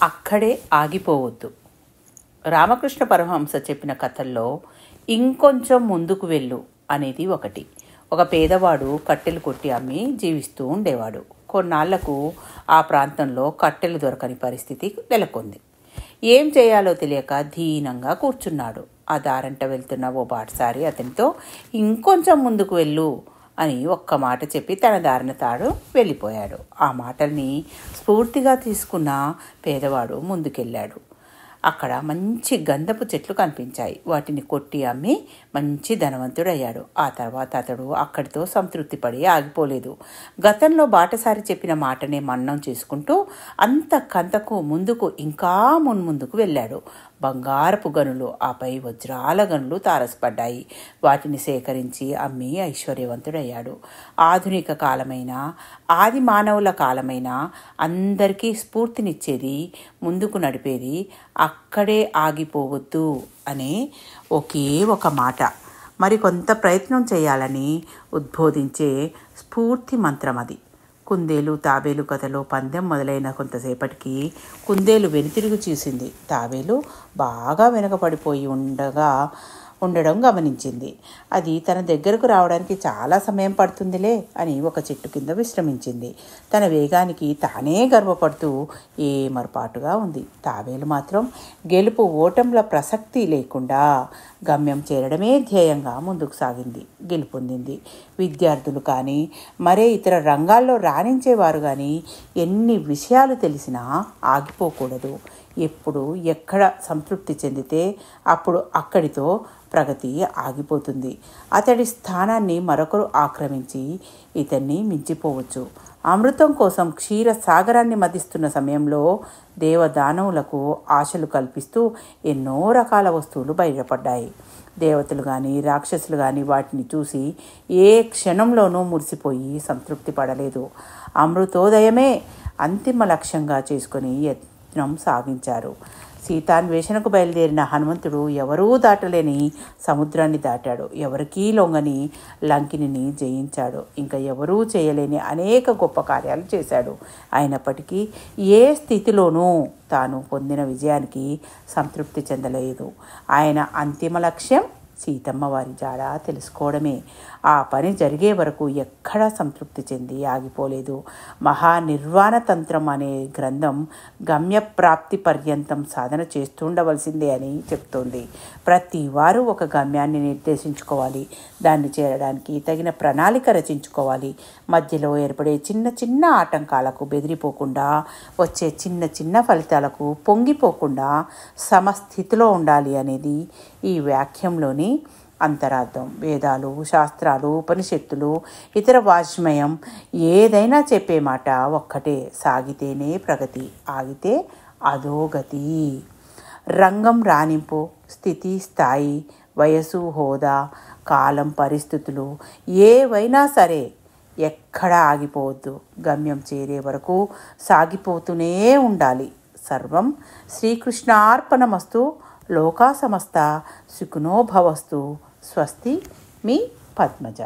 అక్కడే ఆగిపోవద్దు. రామకృష్ణ పరమహంస చెప్పిన కథల్లో ఇంకొంచెం ముందుకు వెళ్ళు అనేది ఒకటి. ఒక పేదవాడు కట్టెలు కొట్టి అమ్మి జీవిస్తూ ఉండేవాడు. కొన్నాళ్లకు ఆ ప్రాంతంలో కట్టెలు దొరకని పరిస్థితి నెలకొంది. ఏం చేయాలో తెలియక దీనంగా కూర్చున్నాడు. ఆ దారంట వెళ్తున్న ఓ బాటసారి అతనితో ఇంకొంచెం ముందుకు వెళ్ళు అని ఒక్క మాట చెప్పి తన దారిన తాడు వెళ్ళిపోయాడు. ఆ మాటల్ని స్ఫూర్తిగా తీసుకున్న పేదవాడు ముందుకెళ్ళాడు. అక్కడ మంచి గంధపు చెట్లు కనిపించాయి. వాటిని కొట్టి అమ్మి మంచి ధనవంతుడయ్యాడు. ఆ తర్వాత అతడు అక్కడితో సంతృప్తి పడి ఆగిపోలేదు. గతంలో బాటసారి చెప్పిన మాటనే మన్నం చేసుకుంటూ అంతకంతకు ముందుకు ఇంకా మున్ముందుకు వెళ్ళాడు. బంగారపు గనులు, ఆపై వజ్రాల గనులు తారసపడ్డాయి. వాటిని సేకరించి అమ్మి ఐశ్వర్యవంతుడయ్యాడు. ఆధునిక కాలమైన, ఆది మానవుల కాలమైన అందరికీ స్ఫూర్తినిచ్చేది, ముందుకు నడిపేది అక్కడే ఆగిపోవద్దు అనే ఒకే ఒక మాట. మరికొంత ప్రయత్నం చేయాలని ఉద్బోధించే స్ఫూర్తి మంత్రం అది. కుందేలు తాబేలు కథలో పందెం మొదలైన కొంతసేపటికి కుందేలు వెనుతిరిగి చూసింది. తాబేలు బాగా వెనుకపడిపోయి ఉండడం గమనించింది. అది తన దగ్గరకు రావడానికి చాలా సమయం పడుతుందిలే అని ఒక చెట్టు కింద విశ్రమించింది. తన వేగానికి తానే గర్వపడుతూ ఏమరపాటుగా ఉంది. తాబేలు మాత్రం గెలుపు ఓటంల ప్రసక్తి లేకుండా గమ్యం చేరడమే ధ్యేయంగా ముందుకు సాగింది. గెలుపొందింది. విద్యార్థులు కానీ, మరే ఇతర రంగాల్లో రాణించేవారు కానీ ఎన్ని విషయాలు తెలిసినా ఆగిపోకూడదు. ఎప్పుడు ఎక్కడ సంతృప్తి చెందితే అప్పుడు అక్కడితో ప్రగతి ఆగిపోతుంది. అతడి స్థానాన్ని మరొకరు ఆక్రమించి ఇతన్ని మించిపోవచ్చు. అమృతం కోసం క్షీర సాగరాన్ని మదిస్తున్న సమయంలో దేవదానవులకు ఆశలు కల్పిస్తూ ఎన్నో రకాల వస్తువులు బయటపడ్డాయి. దేవతలు కానీ, రాక్షసులు కానీ వాటిని చూసి ఏ క్షణంలోనూ మురిసిపోయి సంతృప్తి పడలేదు. అమృతోదయమే అంతిమ లక్ష్యంగా చేసుకొని యత్నం సాగించారు. సీతాన్వేషణకు బయలుదేరిన హనుమంతుడు ఎవరూ దాటలేని సముద్రాన్ని దాటాడు. ఎవరికీ లొంగని లంకిని జయించాడు. ఇంకా ఎవరూ చేయలేని అనేక గొప్ప కార్యాలు చేశాడు. అయినప్పటికీ ఏ స్థితిలోనూ తాను పొందిన విజయానికి సంతృప్తి చెందలేదు. ఆయన అంతిమ లక్ష్యం సీతమ్మ వారి జాడ తెలుసుకోవడమే. ఆ పని జరిగే వరకు ఎక్కడా సంతృప్తి చెంది ఆగిపోలేదు. మహానిర్వాణ తంత్రం అనే గ్రంథం గమ్యప్రాప్తి పర్యంతం సాధన చేస్తుండవలసిందే అని చెప్తోంది. ప్రతి వారు ఒక గమ్యాన్ని నిర్దేశించుకోవాలి. దాన్ని చేరడానికి తగిన ప్రణాళిక రచించుకోవాలి. మధ్యలో ఏర్పడే చిన్న చిన్న ఆటంకాలకు బెదిరిపోకుండా, వచ్చే చిన్న చిన్న ఫలితాలకు పొంగిపోకుండా సమస్థితిలో ఉండాలి అనేది ఈ వాక్యంలోని అంతరార్థం. వేదాలు, శాస్త్రాలు, ఉపనిషత్తులు, ఇతర వాజ్మయం ఏదైనా చెప్పే మాట ఒక్కటే: సాగితేనే ప్రగతి, ఆగితే అధోగతి. రంగం రాణింపు, స్థితి, స్థాయి, వయసు, హోదా, కాలం, పరిస్థితులు ఏవైనా సరే ఎక్కడా ఆగిపోవద్దు. గమ్యం చేరే వరకు సాగిపోతూనే ఉండాలి. సర్వం శ్రీకృష్ణార్పణమస్తు. లోకా సమస్త సుఖినో భవస్తు. స్వస్తి. మీ పద్మజ.